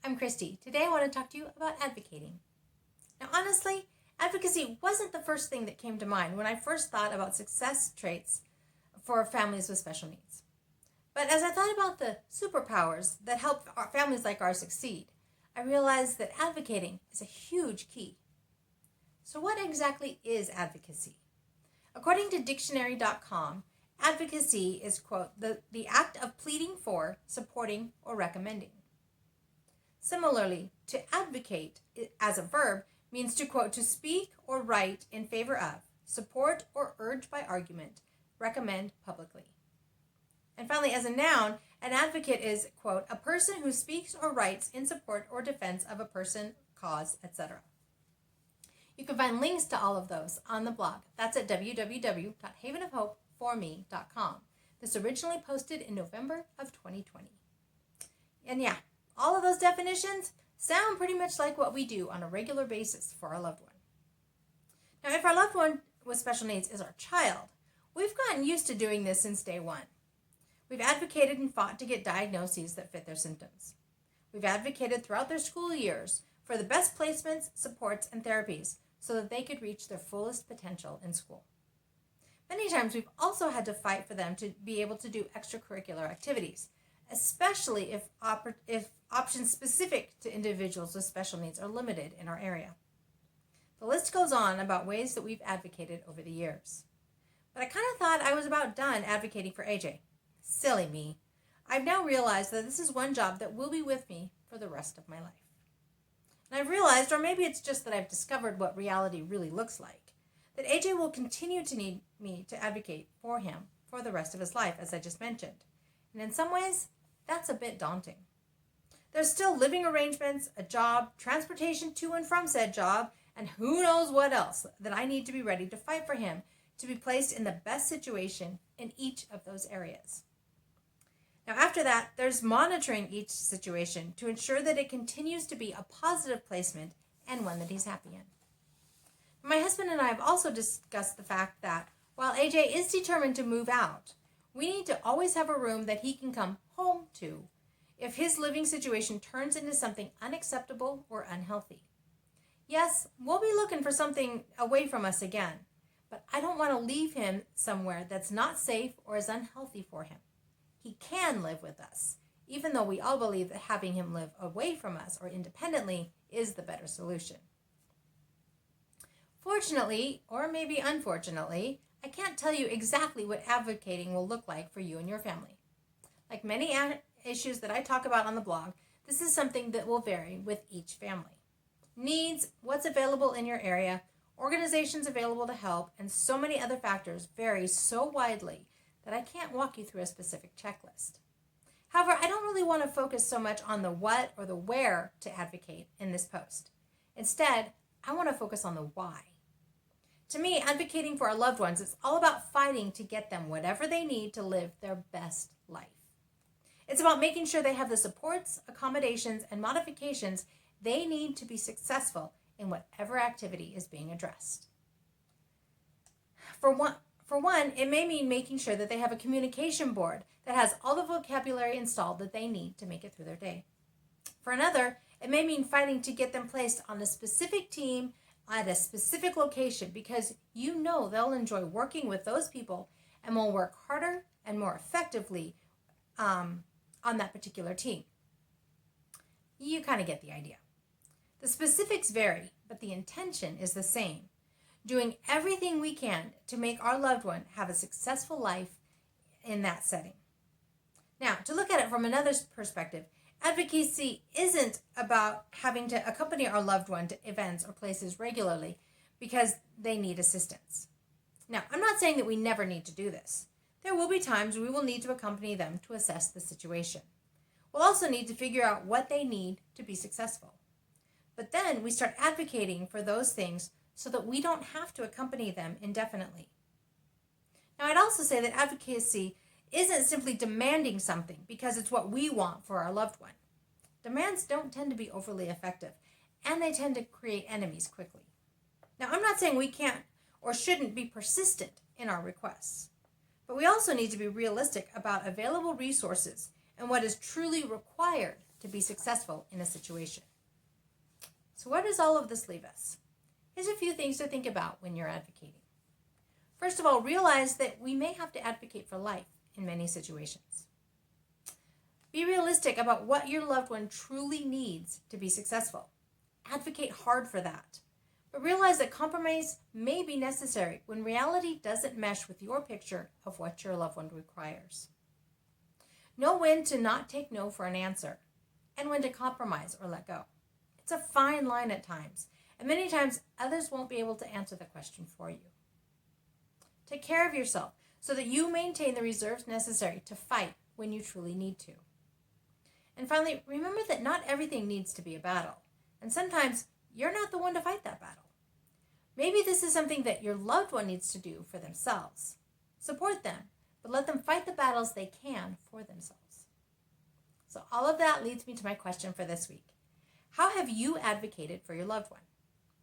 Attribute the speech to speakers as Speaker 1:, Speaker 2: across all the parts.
Speaker 1: I'm Christy. Today I want to talk to you about advocating. Now, honestly, advocacy wasn't the first thing that came to mind when I first thought about success traits for families with special needs. But as I thought about the superpowers that help families like ours succeed, I realized that advocating is a huge key. So what exactly is advocacy? According to dictionary.com, advocacy is, quote, the act of pleading for, supporting, or recommending. Similarly, to advocate as a verb means to, quote, to speak or write in favor of, support or urge by argument, recommend publicly. And finally, as a noun, an advocate is, quote, a person who speaks or writes in support or defense of a person, cause, etc. You can find links to all of those on the blog. That's at www.havenofhopeforme.com. This originally posted in November of 2020. And yeah, all of those definitions sound pretty much like what we do on a regular basis for our loved one. Now, if our loved one with special needs is our child, we've gotten used to doing this since day one. We've advocated and fought to get diagnoses that fit their symptoms. We've advocated throughout their school years for the best placements, supports, and therapies so that they could reach their fullest potential in school. Many times we've also had to fight for them to be able to do extracurricular activities, especially if options specific to individuals with special needs are limited in our area. The list goes on about ways that we've advocated over the years. But I kind of thought I was about done advocating for AJ. Silly me. I've now realized that this is one job that will be with me for the rest of my life. And I've realized, or maybe it's just that I've discovered what reality really looks like, that AJ will continue to need me to advocate for him for the rest of his life, as I just mentioned. And in some ways, that's a bit daunting. There's still living arrangements, a job, transportation to and from said job, and who knows what else that I need to be ready to fight for him to be placed in the best situation in each of those areas. Now, after that, there's monitoring each situation to ensure that it continues to be a positive placement and one that he's happy in. My husband and I have also discussed the fact that while AJ is determined to move out, we need to always have a room that he can come home to if his living situation turns into something unacceptable or unhealthy. Yes, we'll be looking for something away from us again, but I don't want to leave him somewhere that's not safe or is unhealthy for him. He can live with us, even though we all believe that having him live away from us or independently is the better solution. Fortunately, or maybe unfortunately, I can't tell you exactly what advocating will look like for you and your family. Like many issues that I talk about on the blog, this is something that will vary with each family. Needs, what's available in your area, organizations available to help, and so many other factors vary so widely that I can't walk you through a specific checklist. However, I don't really want to focus so much on the what or the where to advocate in this post. Instead, I want to focus on the why. To me, advocating for our loved ones is all about fighting to get them whatever they need to live their best life. It's about making sure they have the supports, accommodations, and modifications they need to be successful in whatever activity is being addressed. For one, it may mean making sure that they have a communication board that has all the vocabulary installed that they need to make it through their day. For another, it may mean fighting to get them placed on a specific team at a specific location because you know they'll enjoy working with those people and will work harder and more effectively on that particular team. You kind of get the idea. The specifics vary, but the intention is the same. Doing everything we can to make our loved one have a successful life in that setting. Now, to look at it from another perspective, advocacy isn't about having to accompany our loved one to events or places regularly because they need assistance. Now, I'm not saying that we never need to do this. There will be times we will need to accompany them to assess the situation. We'll also need to figure out what they need to be successful. But then we start advocating for those things so that we don't have to accompany them indefinitely. Now, I'd also say that advocacy isn't simply demanding something because it's what we want for our loved one. Demands don't tend to be overly effective, and they tend to create enemies quickly. Now, I'm not saying we can't or shouldn't be persistent in our requests, but we also need to be realistic about available resources and what is truly required to be successful in a situation. So where does all of this leave us? Here's a few things to think about when you're advocating. First of all, realize that we may have to advocate for life in many situations. Be realistic about what your loved one truly needs to be successful. Advocate hard for that. But realize that compromise may be necessary when reality doesn't mesh with your picture of what your loved one requires. Know when to not take no for an answer and when to compromise or let go. It's a fine line at times, and many times others won't be able to answer the question for you. Take care of yourself so that you maintain the reserves necessary to fight when you truly need to. And finally, remember that not everything needs to be a battle, and sometimes you're not the one to fight that battle. Maybe this is something that your loved one needs to do for themselves. Support them, but let them fight the battles they can for themselves. So all of that leads me to my question for this week. How have you advocated for your loved one?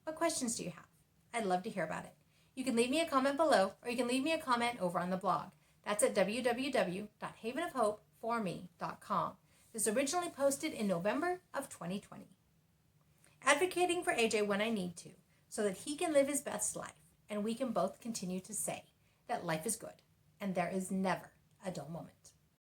Speaker 1: What questions do you have? I'd love to hear about it. You can leave me a comment below, or you can leave me a comment over on the blog. That's at www.havenofhopeforme.com. This was originally posted in November of 2020. Advocating for AJ when I need to, so that he can live his best life, and we can both continue to say that life is good, and there is never a dull moment.